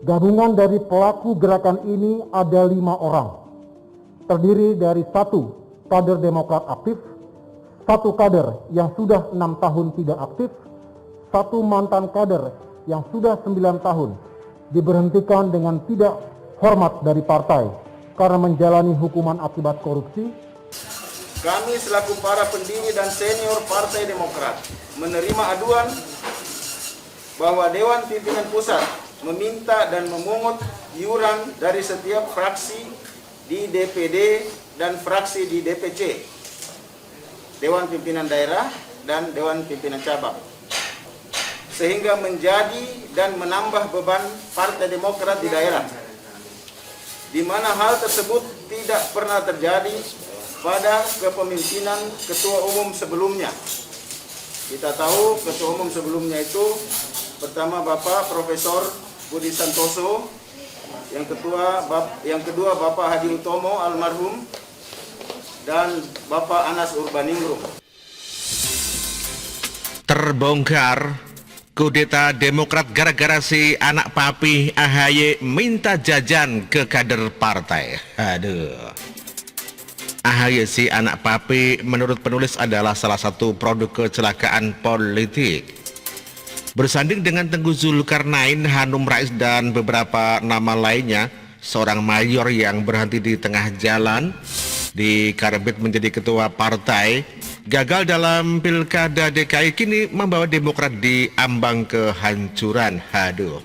Gabungan dari pelaku gerakan ini ada 5 orang, terdiri dari 1 kader Demokrat aktif, 1 kader yang sudah 6 tahun tidak aktif, 1 mantan kader yang sudah 9 tahun diberhentikan dengan tidak hormat dari partai karena menjalani hukuman akibat korupsi. Kami selaku para pendiri dan senior Partai Demokrat menerima aduan bahwa Dewan Pimpinan Pusat meminta dan memungut iuran dari setiap fraksi di DPD dan fraksi di DPC, Dewan Pimpinan Daerah dan Dewan Pimpinan Cabang, sehingga menjadi dan menambah beban Partai Demokrat di daerah, di mana hal tersebut tidak pernah terjadi pada kepemimpinan Ketua Umum sebelumnya. Kita tahu Ketua Umum sebelumnya itu pertama Bapak Profesor Budi Santoso, yang kedua Bapak Hadi Utomo almarhum, dan Bapak Anas Urbaningrum. Terbongkar kudeta Demokrat gara-gara si anak papi AHY minta jajan ke kader partai. Aduh. AHY si anak papi menurut penulis adalah salah satu produk kecelakaan politik. Bersanding dengan Tengku Zulkarnain, Hanum Rais dan beberapa nama lainnya, seorang mayor yang berhenti di tengah jalan dikarbit menjadi ketua partai, gagal dalam pilkada DKI, kini membawa Demokrat di ambang kehancuran. Aduh.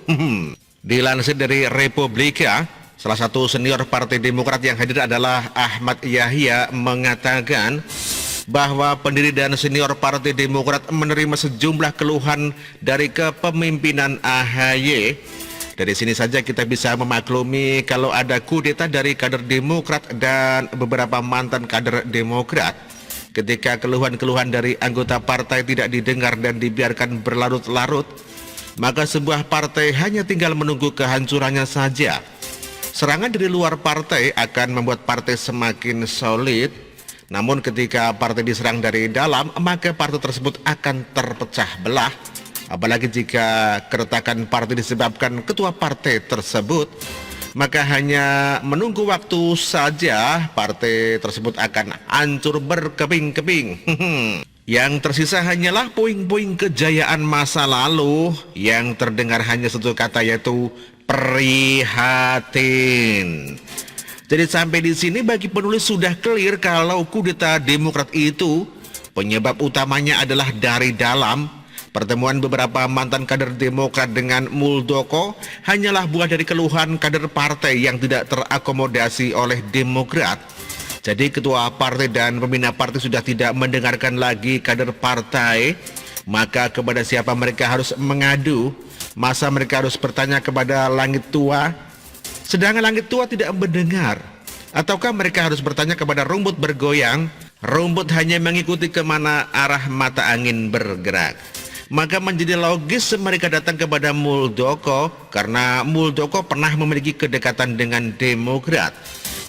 Dilansir dari Republika, salah satu senior Partai Demokrat yang hadir adalah Ahmad Yahya mengatakan bahwa pendiri dan senior Partai Demokrat menerima sejumlah keluhan dari kepemimpinan AHY. Dari sini saja kita bisa memaklumi kalau ada kudeta dari kader Demokrat dan beberapa mantan kader Demokrat. Ketika keluhan-keluhan dari anggota partai tidak didengar dan dibiarkan berlarut-larut, maka sebuah partai hanya tinggal menunggu kehancurannya saja. Serangan dari luar partai akan membuat partai semakin solid. Namun ketika partai diserang dari dalam, maka partai tersebut akan terpecah belah. Apalagi jika keretakan partai disebabkan ketua partai tersebut, maka hanya menunggu waktu saja partai tersebut akan hancur berkeping-keping. Yang tersisa hanyalah puing-puing kejayaan masa lalu yang terdengar hanya satu kata, yaitu prihatin. Jadi sampai di sini bagi penulis sudah clear kalau kudeta Demokrat itu penyebab utamanya adalah dari dalam. Pertemuan beberapa mantan kader Demokrat dengan Muldoko hanyalah buah dari keluhan kader partai yang tidak terakomodasi oleh Demokrat. Jadi ketua partai dan pembina partai sudah tidak mendengarkan lagi kader partai, maka kepada siapa mereka harus mengadu? Masa mereka harus bertanya kepada langit tua? Sedangkan langit tua tidak mendengar. Ataukah mereka harus bertanya kepada rumput bergoyang? Rumput hanya mengikuti kemana arah mata angin bergerak. Maka menjadi logis mereka datang kepada Muldoko, karena Muldoko pernah memiliki kedekatan dengan Demokrat.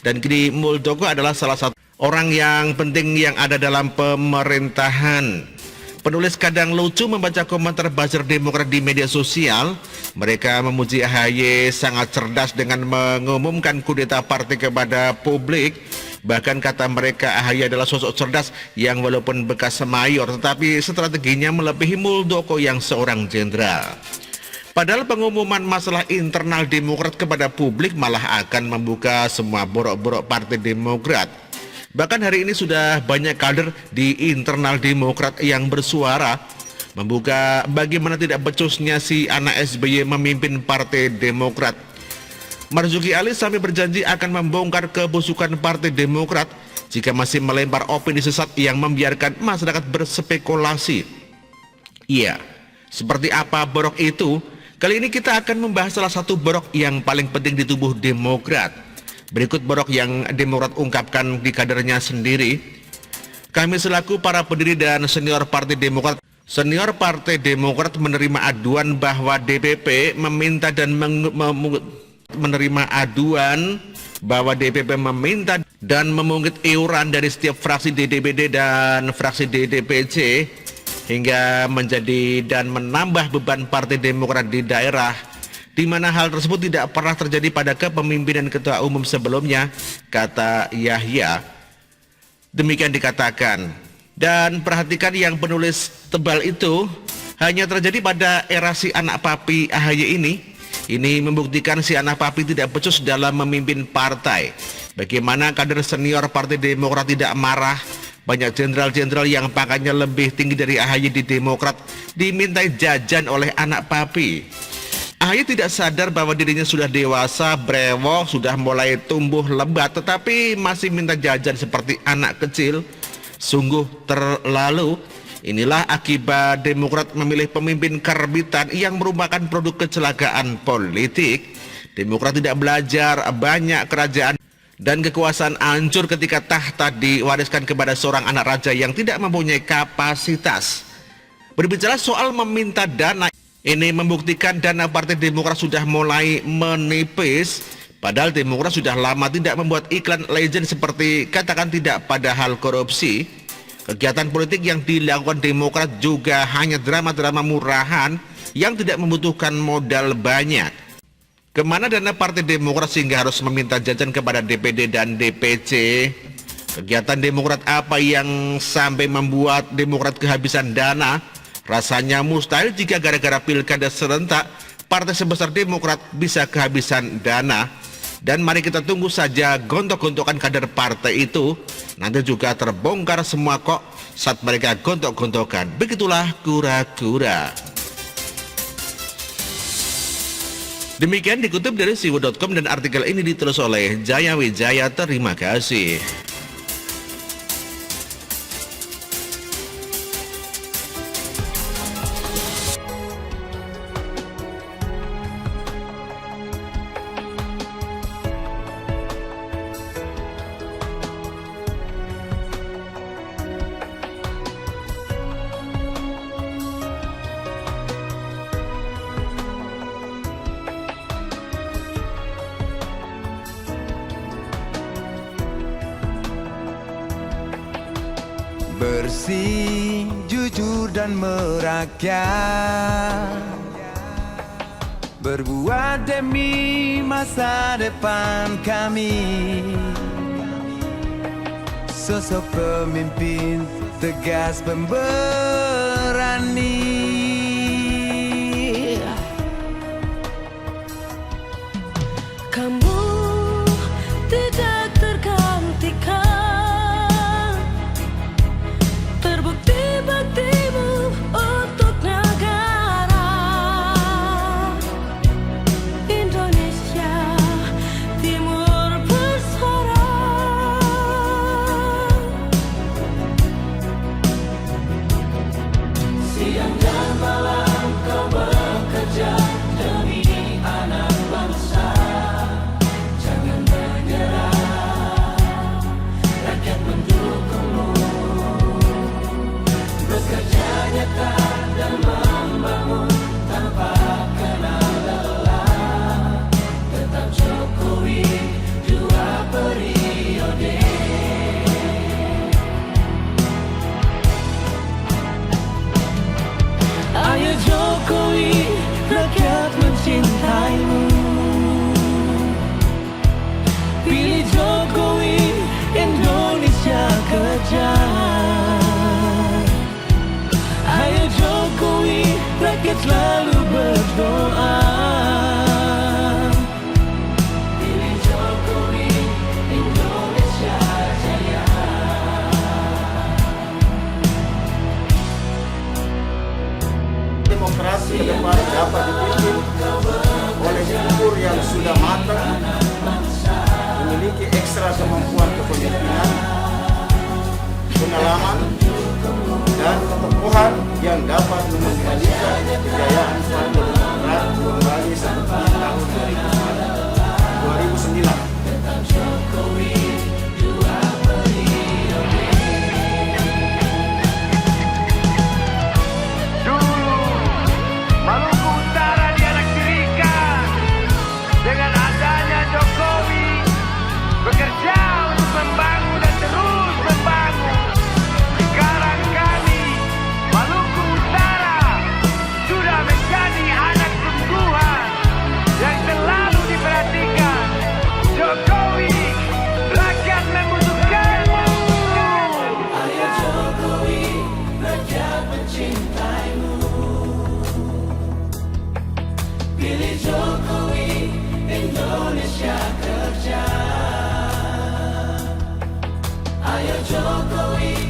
Dan kini Muldoko adalah salah satu orang yang penting yang ada dalam pemerintahan. Penulis kadang lucu membaca komentar buzzer Demokrat di media sosial. Mereka memuji AHY sangat cerdas dengan mengumumkan kudeta partai kepada publik. Bahkan kata mereka AHY adalah sosok cerdas yang walaupun bekas mayor, tetapi strateginya melebihi Muldoko yang seorang jenderal. Padahal pengumuman masalah internal Demokrat kepada publik malah akan membuka semua borok-borok Partai Demokrat. Bahkan hari ini sudah banyak kader di internal Demokrat yang bersuara membuka bagaimana tidak becusnya si anak SBY memimpin Partai Demokrat. Marzuki Ali sampai berjanji akan membongkar kebusukan Partai Demokrat jika masih melempar opini sesat yang membiarkan masyarakat berspekulasi. Iya, seperti apa borok itu? Kali ini kita akan membahas salah satu borok yang paling penting di tubuh Demokrat. Berikut borok yang Demokrat ungkapkan di kadernya sendiri. Kami selaku para pendiri dan senior Partai Demokrat menerima aduan bahwa DPP meminta dan memungut iuran dari setiap fraksi di DPD dan fraksi di DPC hingga menjadi dan menambah beban Partai Demokrat di daerah. di mana hal tersebut tidak pernah terjadi pada kepemimpinan ketua umum sebelumnya, kata Yahya. Demikian dikatakan. Dan perhatikan yang penulis tebal itu hanya terjadi pada era si anak papi AHY ini. Ini membuktikan si anak papi tidak becus dalam memimpin partai. Bagaimana kader senior Partai Demokrat tidak marah, banyak jenderal-jenderal yang pangkatnya lebih tinggi dari AHY di Demokrat dimintai jajan oleh anak papi. AHY tidak sadar bahwa dirinya sudah dewasa, brewok, sudah mulai tumbuh lebat, tetapi masih minta jajan seperti anak kecil. Sungguh terlalu. Inilah akibat Demokrat memilih pemimpin karbitan yang merupakan produk kecelakaan politik. Demokrat tidak belajar, banyak kerajaan dan kekuasaan hancur ketika tahta diwariskan kepada seorang anak raja yang tidak mempunyai kapasitas. Berbicara soal meminta dana, ini membuktikan dana Partai Demokrat sudah mulai menipis. Padahal Demokrat sudah lama tidak membuat iklan legend seperti katakan tidak pada hal korupsi. Kegiatan politik yang dilakukan Demokrat juga hanya drama-drama murahan yang tidak membutuhkan modal banyak. Kemana dana Partai Demokrat sehingga harus meminta jajan kepada DPD dan DPC? Kegiatan Demokrat apa yang sampai membuat Demokrat kehabisan dana? Rasanya mustahil jika gara-gara pilkada serentak partai sebesar Demokrat bisa kehabisan dana. Dan mari kita tunggu saja gontok-gontokan kader partai itu. Nanti juga terbongkar semua kok saat mereka gontok-gontokan. Begitulah kura-kura. Demikian dikutip dari siwo.com dan artikel ini ditulis oleh Jaya Wijaya. Terima kasih. Bersih, jujur dan merakyat, berbuat demi masa depan kami. Sosok pemimpin tegas pemberani, kamu tidak tergantikan. Terbukti baktimu untuk negara Indonesia Timur bersuara. Siang dan malam kau bekerja demi anak bangsa. Jangan menyerah, rakyat mendukungmu. Bekerja nyata dan membangun tanpa kenal lelah. Tetap Jokowi 2 periode. Ayo Jokowi, rakyat mencintaimu. Pilih Jokowi, Indonesia kejar. Ayo Jokowi, rakyat selalu berdoa. Pilih Jokowi, Indonesia jaya. Demokrasi ke depan dapat dipimpin oleh figur yang sudah matang, memiliki ekstra kemampuan kepemimpinan, pengalaman, dan ketokohan yang dapat mengembalikan kejayaan Partai Demokrat Pilih Jokowi, Indonesia kerja. Ayo Jokowi,